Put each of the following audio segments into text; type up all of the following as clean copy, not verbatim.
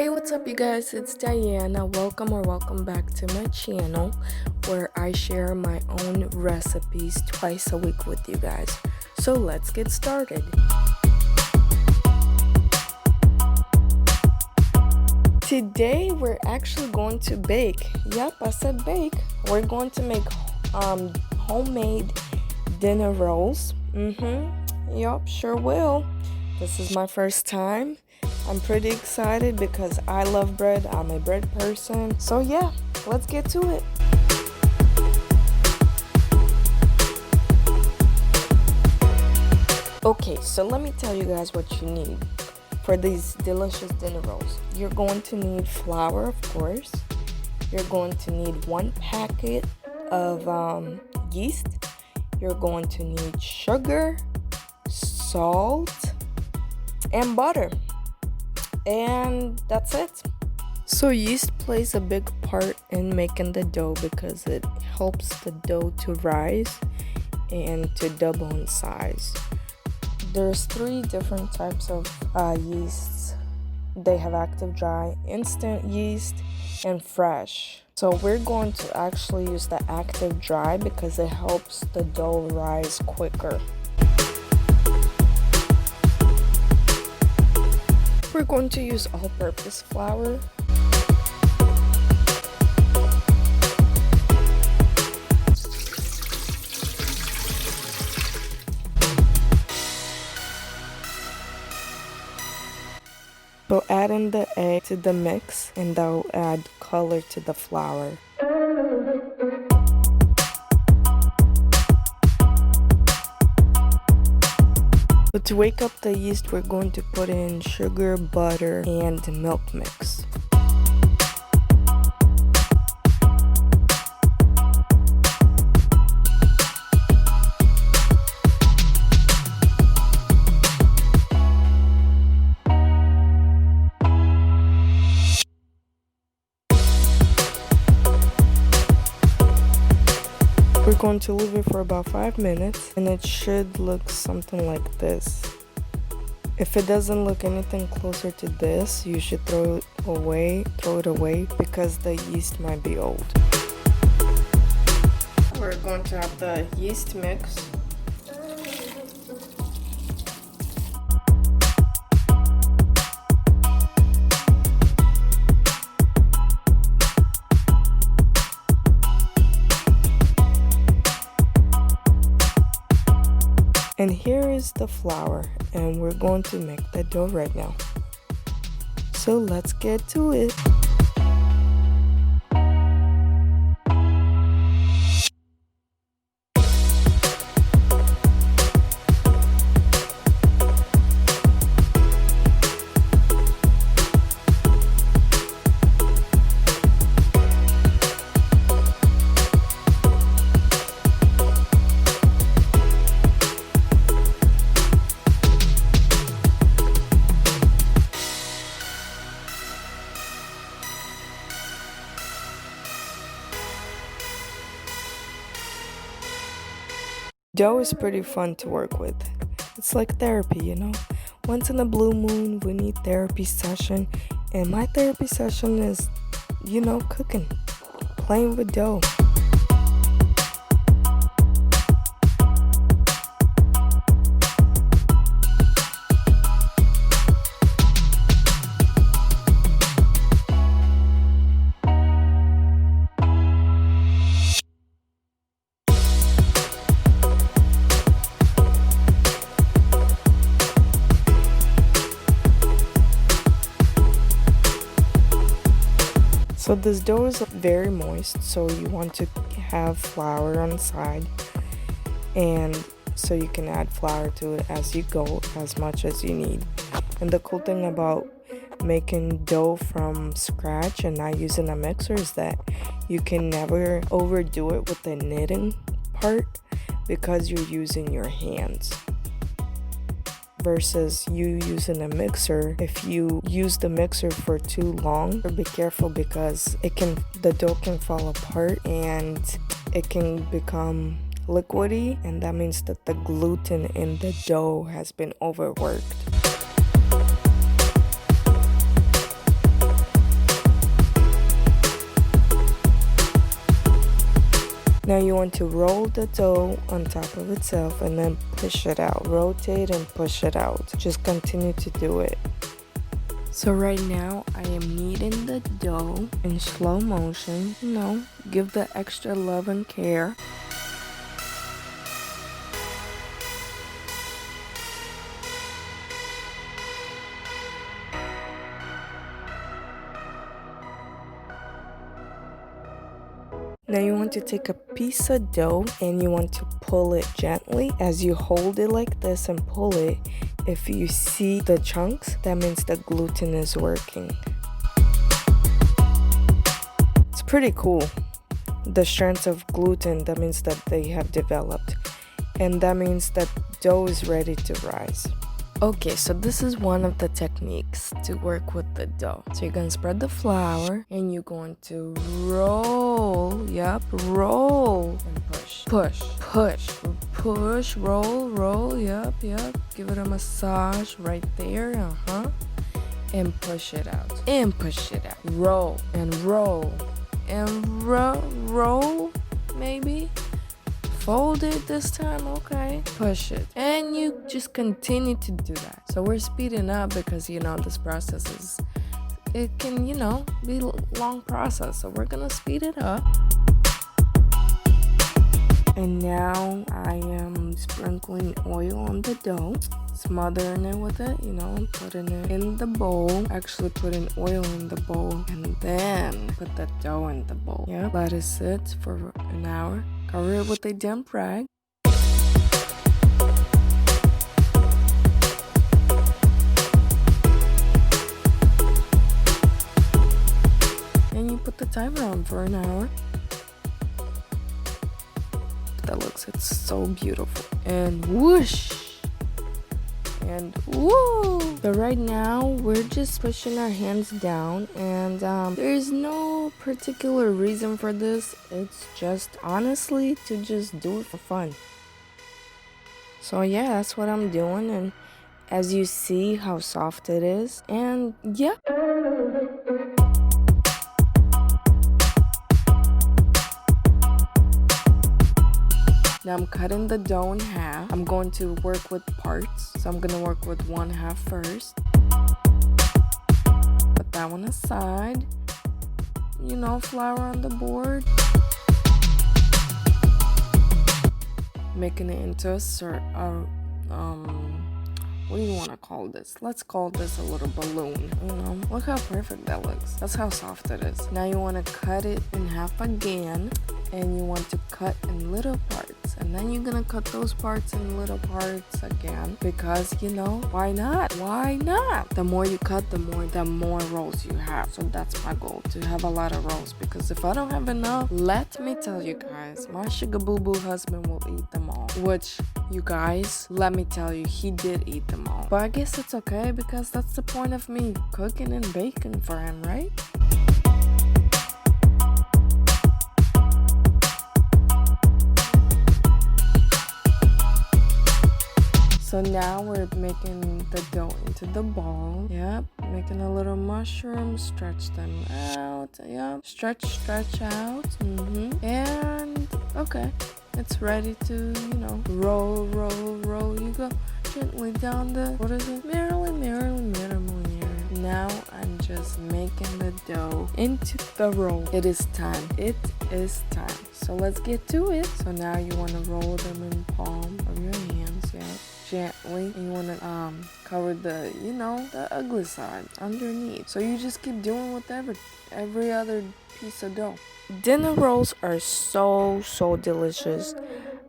Hey, what's up, you guys? It's Diana. Welcome back to my channel where I share my own recipes twice a week with you guys. So let's get started. Today we're actually going to bake. Yep, I said bake. We're going to make homemade dinner rolls. Yup, sure will. This is my first time. I'm pretty excited because I love bread. I'm a bread person. So yeah, let's get to it. Okay, so let me tell you guys what you need for these delicious dinner rolls. You're going to need flour, of course. You're going to need 1 packet of yeast. You're going to need sugar, salt, and butter. And that's it. So yeast plays a big part in making the dough because it helps the dough to rise and to double in size. There's 3 different types of yeasts. They have active, dry, instant yeast, and fresh. So we're going to actually use the active dry because it helps the dough rise quicker. We're going to use all-purpose flour. So add in the egg to the mix and that will add color to the flour. So to wake up the yeast, we're going to put in sugar, butter, and milk mix. We're going to leave it for about 5 minutes and it should look something like this. If it doesn't look anything closer to this, you should throw it away because the yeast might be old. We're going to have the yeast mix. And here is the flour, and we're going to make the dough right now. So let's get to it. Dough is pretty fun to work with. It's like therapy, you know? Once in a blue moon, we need therapy session. And my therapy session is, you know, cooking, playing with dough. So this dough is very moist, so you want to have flour on the side, and so you can add flour to it as you go, as much as you need. And the cool thing about making dough from scratch and not using a mixer is that you can never overdo it with the kneading part because you're using your hands. Versus you using a mixer. If you use the mixer for too long, be careful because the dough can fall apart and it can become liquidy, and that means that the gluten in the dough has been overworked. Now you want to roll the dough on top of itself and then push it out. Rotate and push it out. Just continue to do it. So right now I am kneading the dough in slow motion. Give the extra love and care. Now you want to take a piece of dough and you want to pull it gently. As you hold it like this and pull it, if you see the chunks, that means the gluten is working. It's pretty cool. The strands of gluten, that means that they have developed. And that means that dough is ready to rise. Okay, so this is one of the techniques to work with the dough. So you're gonna spread the flour and you're going to roll. Yep, roll and push. Push, push, push, roll, yep. Give it a massage right there, and push it out. And push it out. Roll and roll and roll, maybe. Fold it this time, okay. Push it. And you just continue to do that. So we're speeding up because, this process it can, be a long process. So we're gonna speed it up. And now I am sprinkling oil on the dough, smothering it with it, putting it in the bowl. Actually putting oil in the bowl and then put the dough in the bowl. Yeah, let it sit for an hour. Cover it with a damp rag. And you put the timer on for an hour. It's so beautiful. And whoosh! And woo! So right now we're just pushing our hands down, and there's no particular reason for this. It's just honestly to just do it for fun. So yeah, that's what I'm doing, and as you see how soft it is, and yeah. Now I'm cutting the dough in half. I'm going to work with parts. So I'm going to work with one half first. Put that one aside. Flour on the board. Making it into what do you want to call this? Let's call this a little balloon. Look how perfect that looks. That's how soft it is. Now you want to cut it in half again. And you want to cut in little parts, and then you're gonna cut those parts in little parts again, because why not? The more you cut, the more rolls you have. So that's my goal, to have a lot of rolls, because if I don't have enough, let me tell you guys, my sugar boo boo husband will eat them all. Which, you guys, let me tell you, he did eat them all. But I guess it's okay, because that's the point of me cooking and baking for him, right? So now we're making the dough into the ball. Yep, making a little mushroom, stretch them out. Yep, stretch out. And okay, it's ready to, roll. You go gently down the, merrily. Now I'm just making the dough into the roll. It is time. So let's get to it. So now you want to roll them in palm of your hands. Yeah. Gently, and you want to cover the the ugly side underneath. So you just keep doing with every other piece of dough. Dinner rolls are so delicious.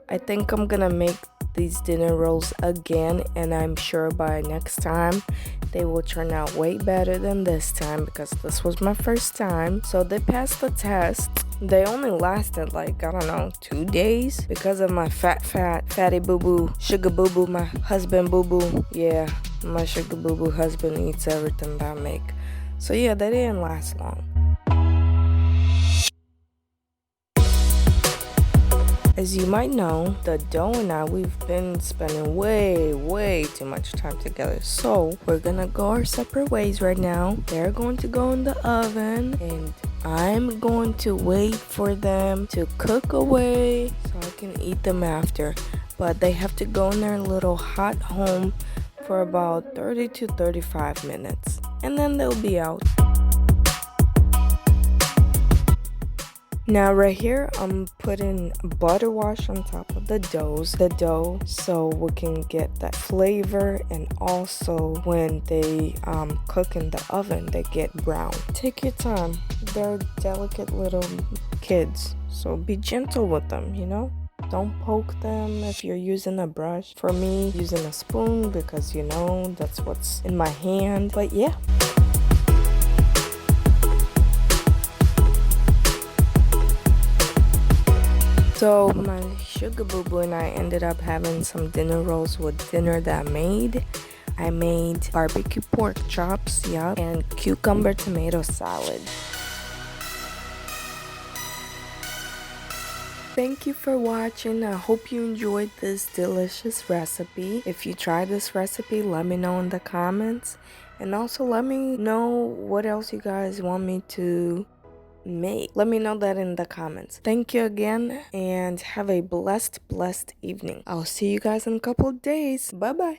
I think I'm gonna make these dinner rolls again, and I'm sure by next time they will turn out way better than this time, because this was my first time. So they passed the test. They only lasted 2 days because of my fatty boo-boo, sugar boo-boo, my husband boo-boo. Yeah, my sugar boo-boo husband eats everything that I make. So yeah, they didn't last long. As you might know, the dough and I, we've been spending way too much time together. So we're gonna go our separate ways right now. They're going to go in the oven, and I'm going to wait for them to cook away so I can eat them after. But they have to go in their little hot home for about 30 to 35 minutes. And then they'll be out. Now right here, I'm putting butter wash on top of the dough so we can get that flavor, and also when they cook in the oven, they get brown. Take your time. They're delicate little kids, so be gentle with them, you know? Don't poke them if you're using a brush. For me, using a spoon because you know that's what's in my hand. But yeah. So my sugar boo boo and I ended up having some dinner rolls with dinner that I made. I made barbecue pork chops, yeah, and cucumber tomato salad. Thank you for watching. I hope you enjoyed this delicious recipe. If you try this recipe, let me know in the comments. And also let me know what else you guys want me to make. Let me know that in the comments. Thank you again and have a blessed evening. I'll see you guys in a couple of days. Bye bye.